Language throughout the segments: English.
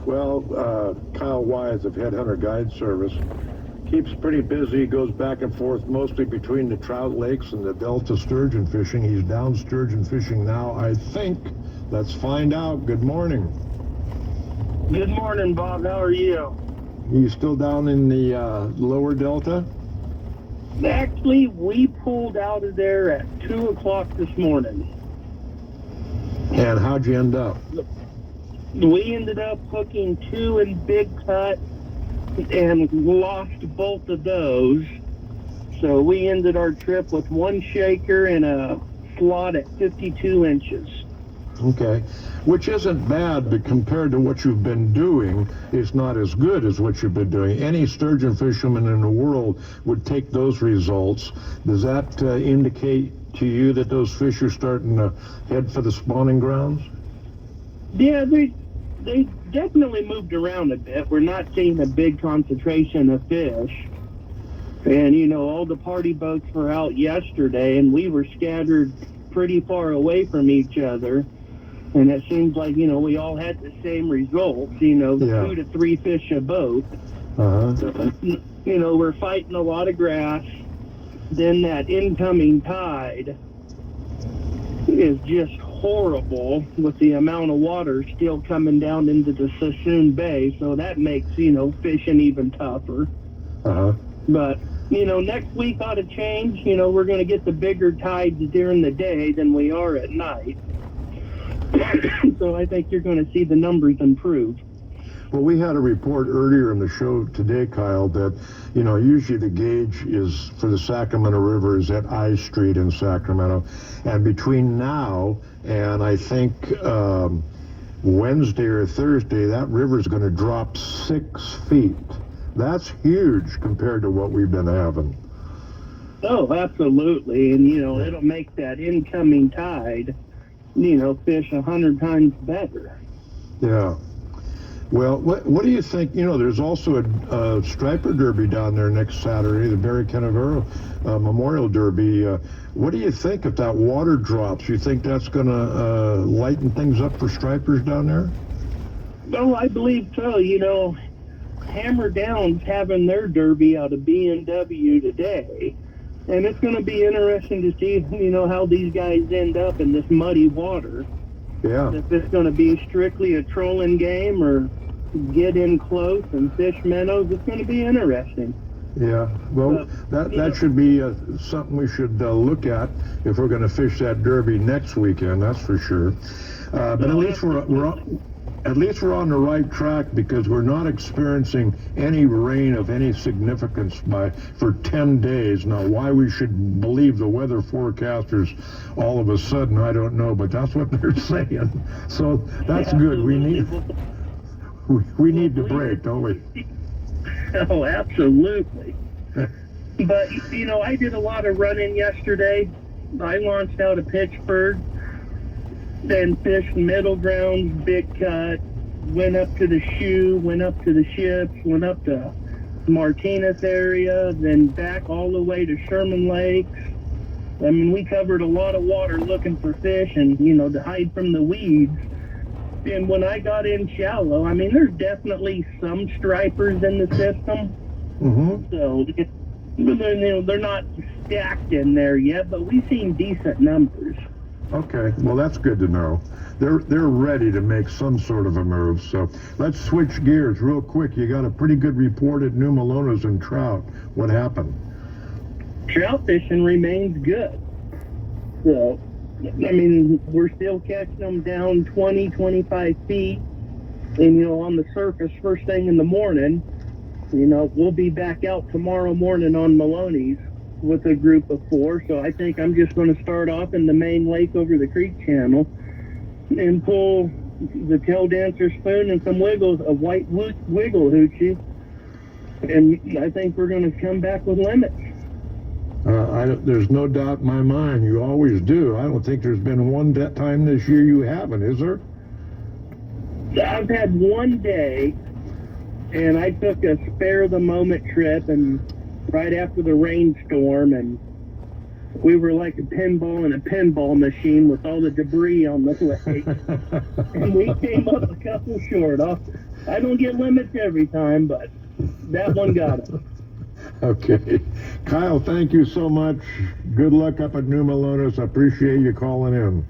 Well, Kyle Wise of Headhunter Guide Service keeps pretty busy, goes back and forth mostly between the Trout Lakes and the Delta sturgeon fishing. He's down sturgeon fishing now, I think. Let's find out. Good morning. Good morning, Bob. How are you? You still down in the lower Delta? Actually, we pulled out of there at 2 o'clock this morning. And how'd you end up? We ended up hooking 2 in big cut and lost both of those. So we ended our trip with 1 shaker and a slot at 52 inches. Okay, which isn't bad, but compared to what you've been doing, it's not as good as what you've been doing. Any sturgeon fisherman in the world would take those results. Does that indicate to you that those fish are starting to head for the spawning grounds? Yeah, they definitely moved around a bit. We're not seeing a big concentration of fish. And, you know, all the party boats were out yesterday, and we were scattered pretty far away from each other. And it seems like, you know, we all had the same results, you know, 2 to 3 fish a boat. Uh-huh. You know, we're fighting a lot of grass. Then that incoming tide is just horrible with the amount of water still coming down into the Sassoon Bay. So that makes, you know, fishing even tougher. Uh-huh. But, you know, next week ought to change. You know, we're going to get the bigger tides during the day than we are at night. So I think you're going to see the numbers improve. Well, we had a report earlier in the show today, Kyle, that, you know, usually the gauge is for the Sacramento River is at I Street in Sacramento. And between now and I think Wednesday or Thursday, that river is going to drop 6 feet. That's huge compared to what we've been having. Oh, absolutely. And, you know, it'll make that incoming tide, you know, fish 100 times better. Yeah. Well, what do you think? You know, there's also a striper derby down there next Saturday, the Barry Cannavero Memorial Derby. What do you think if that water drops? You think that's going to lighten things up for stripers down there? Oh, I believe so. You know, Hammer Down's having their derby out of B&W today. And it's going to be interesting to see, you know, how these guys end up in this muddy water. Yeah. If it's going to be strictly a trolling game or get in close and fish minnows, it's going to be interesting. Yeah. Well, that should be something we should look at if we're going to fish that derby next weekend. That's for sure. But at least we're on the right track because we're not experiencing any rain of any significance for 10 days. Now, why we should believe the weather forecasters all of a sudden, I don't know, but that's what they're saying. So that's good. We need to break, don't we? Oh, absolutely. But, you know, I did a lot of running yesterday. I launched out of Pittsburgh. Then fished middle grounds, big cut, went up to the Shoe, went up to the Ships, went up to Martinez area, then back all the way to Sherman Lakes. I mean, we covered a lot of water looking for fish and, you know, to hide from the weeds. And when I got in shallow, I mean, there's definitely some stripers in the system. Mm-hmm. So, you know, they're not stacked in there yet, but we've seen decent numbers. Okay, well, that's good to know. They're ready to make some sort of a move. So let's switch gears real quick. You got a pretty good report at New Melones and Trout. What happened? Trout fishing remains good. So, I mean, we're still catching them down 20, 25 feet. And, you know, on the surface first thing in the morning, you know, we'll be back out tomorrow morning on Maloney's with a group of 4, so I think I'm just going to start off in the main lake over the creek channel and pull the tail dancer spoon and some wiggles, a white wiggle hoochie, and I think we're going to come back with limits. There's no doubt in my mind. You always do. I don't think there's been one time this year you haven't, is there? I've had one day, and I took a spare the moment trip and right after the rainstorm, and we were like a pinball in a pinball machine with all the debris on the lake. And we came up a couple short. I don't get limits every time, but that one got us. Okay. Kyle, thank you so much. Good luck up at New Melones. I appreciate you calling in.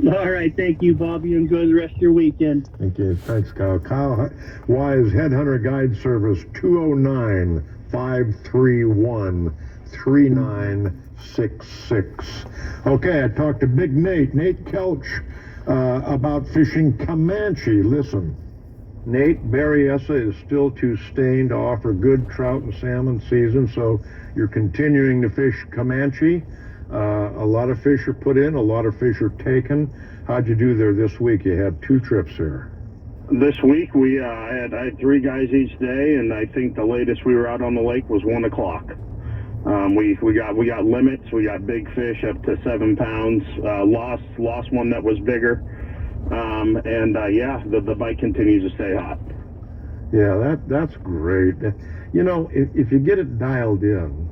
All right, thank you, Bob. You enjoy the rest of your weekend. Okay, thanks, Kyle. Kyle Wise, Headhunter Guide Service, 209-531-3966. Okay, I talked to Big Nate Kelch, about fishing Comanche. Listen, Nate, Berryessa is still too stained to offer good trout and salmon season, so you're continuing to fish Comanche. A lot of fish are put in, a lot of fish are taken. How'd you do there this week? You had 2 trips there. This week I had 3 guys each day, and I think the latest we were out on the lake was 1 o'clock. We got limits. We got big fish up to 7 pounds. Lost one that was bigger. The bite continues to stay hot. Yeah, that's great. You know, if you get it dialed in,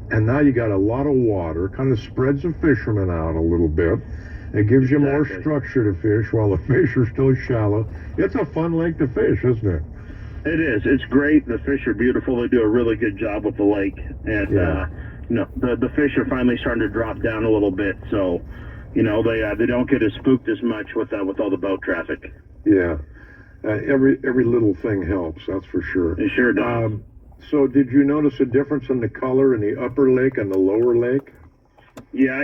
and now you got a lot of water, kind of spreads the fishermen out a little bit. It gives you more structure to fish while the fish are still shallow. It's a fun lake to fish, isn't it? It is. It's great. The fish are beautiful. They do a really good job with the lake. And, the fish are finally starting to drop down a little bit. So, they don't get as spooked as much with all the boat traffic. Yeah. Every little thing helps, that's for sure. It sure does. So did you notice a difference in the color in the upper lake and the lower lake? Yeah,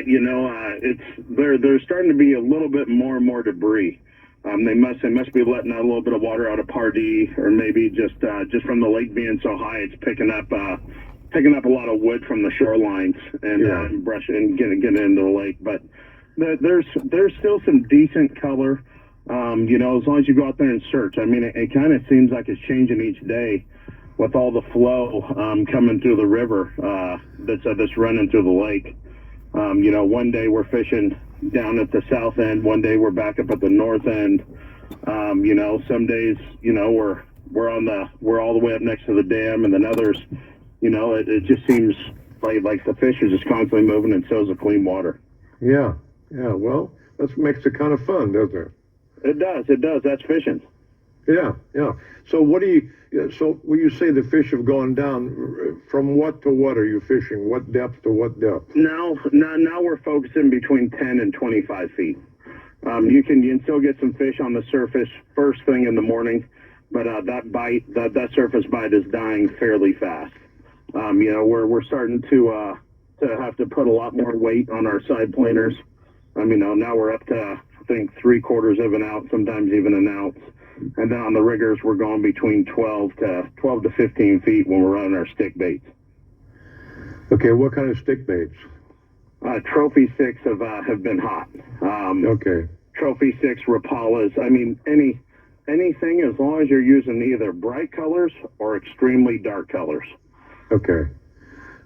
there's starting to be a little bit more and more debris. They must be letting out a little bit of water out of Pardee, or maybe just from the lake being so high, it's picking up a lot of wood from the shorelines and brushing and getting into the lake. But there's still some decent color. As long as you go out there and search. I mean, it kind of seems like it's changing each day with all the flow coming through the river that's running through the lake. One day we're fishing down at the south end. One day we're back up at the north end. Some days, we're all the way up next to the dam, and then others, it just seems like the fish are just constantly moving, and so is the clean water. Yeah. Well, that makes it kind of fun, doesn't it? It does. That's fishing. Yeah. So when you say the fish have gone down, from what to what are you fishing? What depth to what depth? Now we're focusing between 10 and 25 feet. You can still get some fish on the surface first thing in the morning, but that surface bite is dying fairly fast. We're starting to have to put a lot more weight on our side planers. Now we're up to, I think, 3/4 of an ounce, sometimes even an ounce. And then on the riggers, we're going between 12 to 15 feet when we're running our stick baits. Okay, what kind of stick baits? Trophy sticks have been hot. Okay. Trophy sticks, Rapalas. Anything as long as you're using either bright colors or extremely dark colors. Okay.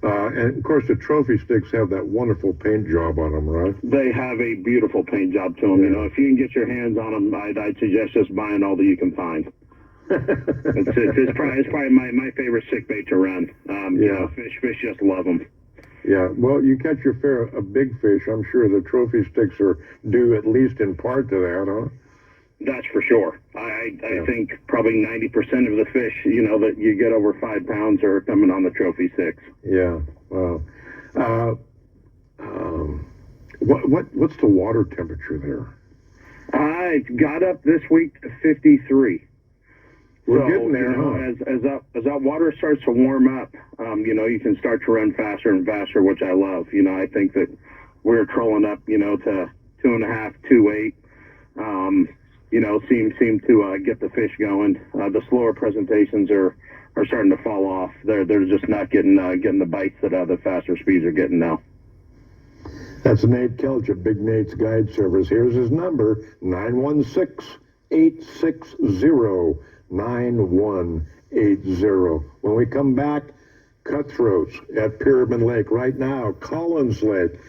And of course, the trophy sticks have that wonderful paint job on them, right? They have a beautiful paint job to them. Yeah. If you can get your hands on them, I'd suggest just buying all that you can find. It's probably my favorite stick bait to run. Fish just love them. Yeah, well, you catch your fare of big fish. I'm sure the trophy sticks are due at least in part to that, huh? That's for sure. I think probably 90% of the fish, that you get over 5 pounds are coming on the trophy sticks. Yeah. Wow. What's the water temperature there? It got up this week to 53. We're getting there, as that water starts to warm up, you can start to run faster and faster, which I love. I think that we're trolling up, to 2.5, 2.8. Seem to get the fish going. The slower presentations are starting to fall off. They're just not getting the bites that the faster speeds are getting now. That's Nate Kelch at Big Nate's Guide Service. Here's his number, 916-860-9180. When we come back, cutthroats at Pyramid Lake. Right now, Collins Lake.